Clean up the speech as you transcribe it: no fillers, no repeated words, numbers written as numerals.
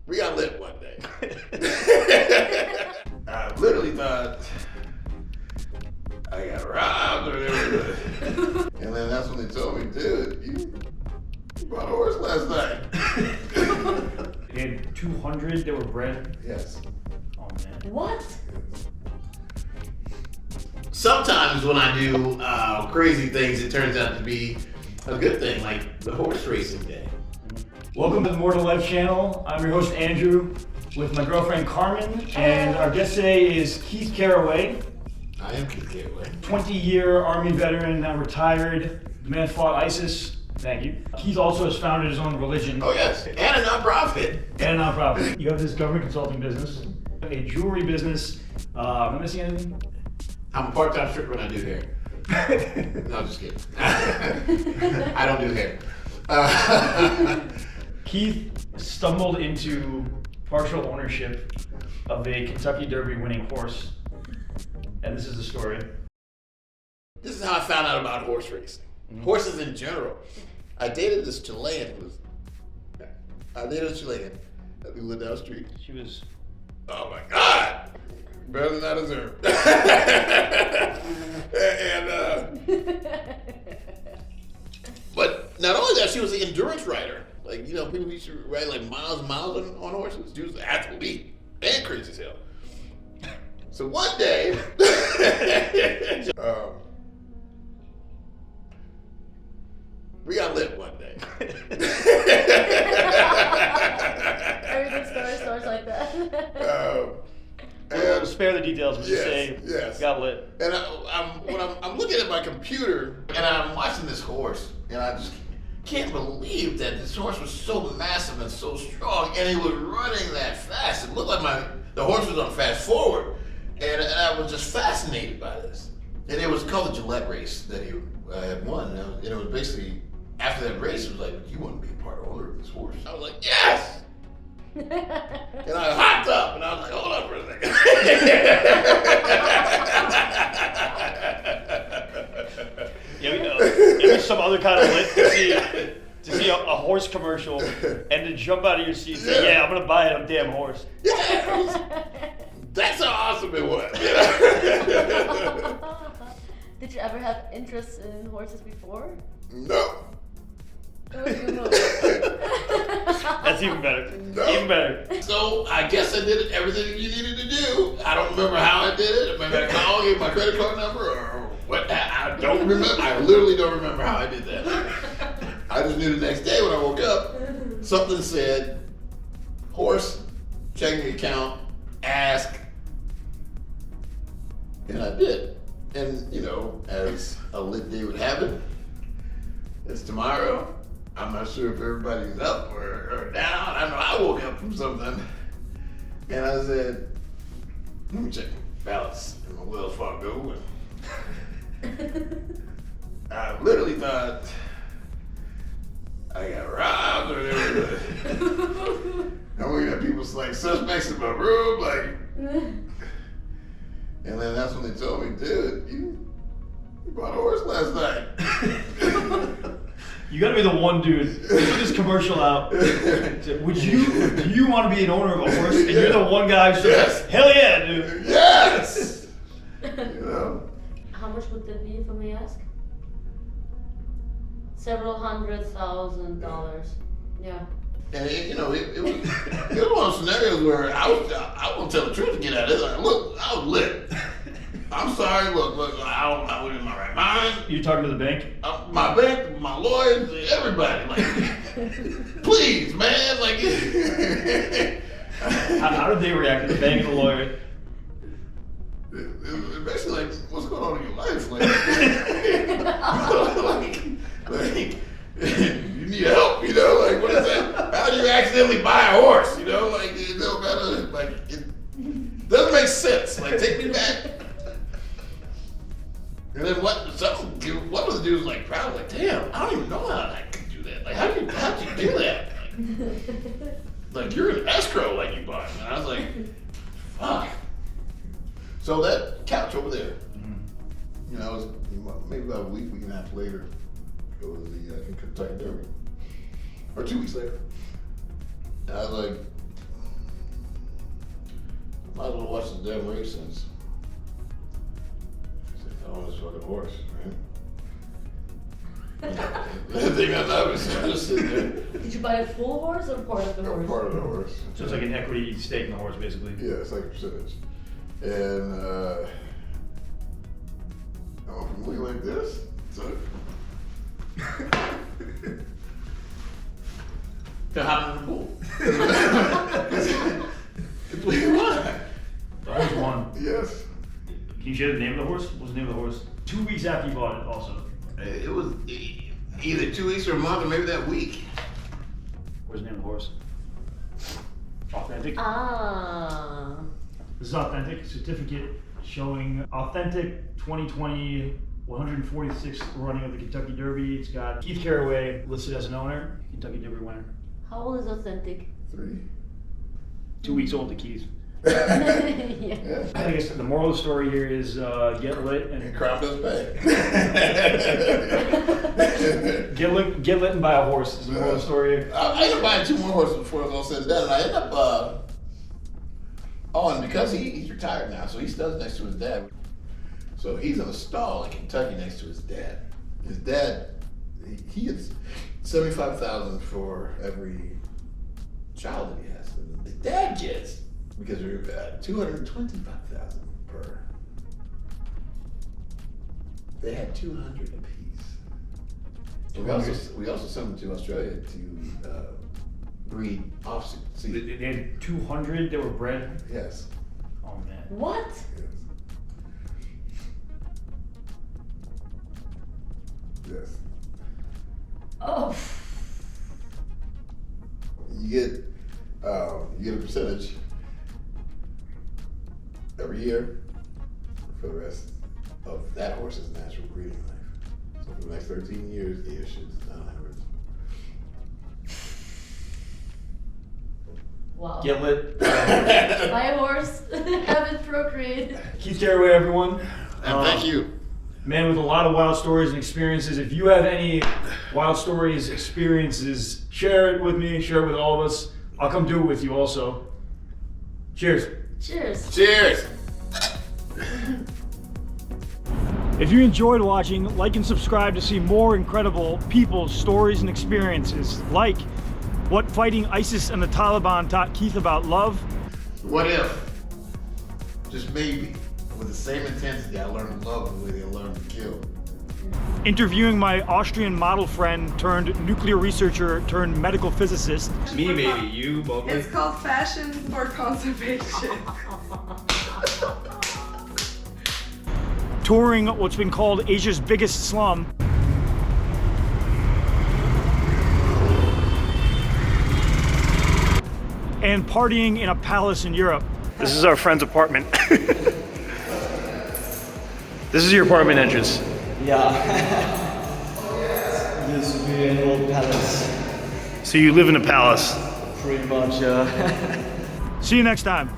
We got lit one day. I literally thought I got robbed or everything. And then that's when they told me, dude, you bought a horse last night. You had 200 that were bred? Yes. Oh man. What? Sometimes when I do crazy things, it turns out to be a good thing, like the horse racing day. Welcome to the More to Life channel. I'm your host Andrew with my girlfriend Carmen, and our guest today is Keith Caraway. I am Keith Caraway. 20-year Army veteran, now retired. The man fought ISIS. Thank you. Keith also has founded his own religion. Oh yes, and a nonprofit. And a nonprofit. You have this government consulting business, a jewelry business. Am I missing anything? I'm a part-time stripper when I do hair. No, just kidding. I don't do hair. Keith stumbled into partial ownership of a Kentucky Derby winning horse. And this is the story. This is how I found out about horse racing. Horses in general. I dated this Chilean who lived down the street. She was... Oh my God! Better than I deserve. But not only that, she was an endurance rider. Like, you know, people used to ride like miles and miles on horses. She was an athlete and crazy as hell. So one day, we got lit one day. Every good story starts like that. We'll spare the details, but just say, yes. got lit. And I'm looking at my computer and I'm watching this horse, and I just can't believe that this horse was so massive and so strong, and he was running that fast. It looked like the horse was on fast forward, and I was just fascinated by this. And it was called the Gillette race that he had won, and it was basically after that race, it was like, you want to be a part owner of this horse? I was like, yes. And I hopped up and I was like, hold up for a second. Maybe some other kind of lit to see a horse commercial and to jump out of your seat and say, yeah, I'm going to buy a damn horse. Yeah, that's how awesome it was. Did you ever have interest in horses before? No. It was a good movie. That's even better. No. Even better. So I guess I did everything you needed to do. I don't remember how I did it. Maybe I called, gave my credit card number, or what. I don't remember. I literally don't remember how I did that. I just knew the next day when I woke up, something said, horse, checking account, ask. And I did. And, you know, as a lit day would have it, it's tomorrow. I'm not sure if everybody's up or down. I know I woke up from something. And I said, let me check my balance in my Wells Fargo. And I literally thought I got robbed or everything. I'm looking at people's like suspects in my room, like. And then that's when they told me, dude, you bought a horse last night. You gotta be the one dude. Put this commercial out. Do you want to be an owner of a horse? And you're the one guy who's Yes. like, hell yeah, dude. Yes! You know? How much would that be, if I may ask? Several $100,000. Yeah. And you know, it was one of those scenarios where I won't tell the truth to get out of this. Like, look, I was lit. I'm sorry, look, I was in my right mind. You talking to the bank? My bank, my lawyers, everybody, like, please, man, like. How did they react to the bank and the lawyer? It's basically like, what's going on in your life? Like, you need help, you know? Like, what is that? How do you accidentally buy a horse? You know, like, it don't matter. Like, it doesn't make sense. Like, take me back. And then one of the dudes was like proud, like, damn, I don't even know how I could do that. Like, how'd you do that? Like, you're an escrow, like you bought. And I was like, fuck. So that couch over there, you know, it was maybe about a week and a half later, it was the Kentucky Derby. Or 2 weeks later. And I was like, a damn race since. I own this fucking horse, right? The thing I know is just sitting there. Did you buy a full horse or part of the horse? Part of the horse. So it's like an equity stake in the horse, basically. Yeah, it's like a percentage. And I'm from Lee like this. So to hop in the pool. Completely won. The horse won. Yes. Can you share the name of the horse? What was the name of the horse? 2 weeks after you bought it, also. It was either 2 weeks or a month or maybe that week. What's the name of the horse? Authentic. Ah. This is authentic certificate showing authentic 2020 146th running of the Kentucky Derby. It's got Keith Carraway listed as an owner, Kentucky Derby winner. How old is Authentic? 3. 2 weeks old to Keith. Yeah. I guess the moral of the story here is get lit and Crime does pay. get lit and buy a horse. Is the moral of the story. I ended up buying 2 more horses before it was all said and done, and I ended up. And because he's retired now, so he studs next to his dad. So he's in a stall in Kentucky next to his dad. His dad, he gets $75,000 for every child that he has. And his dad gets, because we're $225,000 per. They had 200 apiece. And we also sent them to Australia to breed offsuit. They had 200 that were bred. Yes. Oh man. What? Yes. Oh. You get a percentage every year for the rest of that horse's natural breeding life. So for the next 13 years, the issue is on average. Wow. Get lit. Buy a horse. Have it procreate. Keith Carraway, everyone. And thank you. Man with a lot of wild stories and experiences. If you have any wild stories, experiences, share it with me, share it with all of us. I'll come do it with you also. Cheers. Cheers. Cheers. If you enjoyed watching, like and subscribe to see more incredible people's stories and experiences, like what fighting ISIS and the Taliban taught Keith about love. What if, just maybe, with the same intensity I learned to love the way they learned to kill. Interviewing my Austrian model friend turned nuclear researcher turned medical physicist. Me, maybe you, both. It's called Fashion for Conservation. Touring what's been called Asia's biggest slum. And partying in a palace in Europe. This is our friend's apartment. This is your apartment entrance. Yeah. Used to be an old palace. So you live in a palace. Pretty much, See you next time.